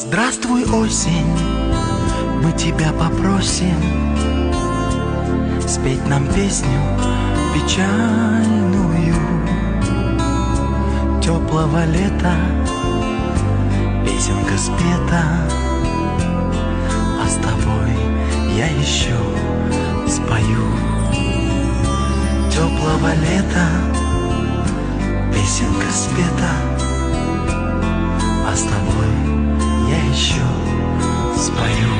Здравствуй, осень, мы тебя попросим спеть нам песню печальную теплого лета. Песенка спета, а с тобой я еще спою. Теплого лета, песенка спета, а с тобой я еще спою.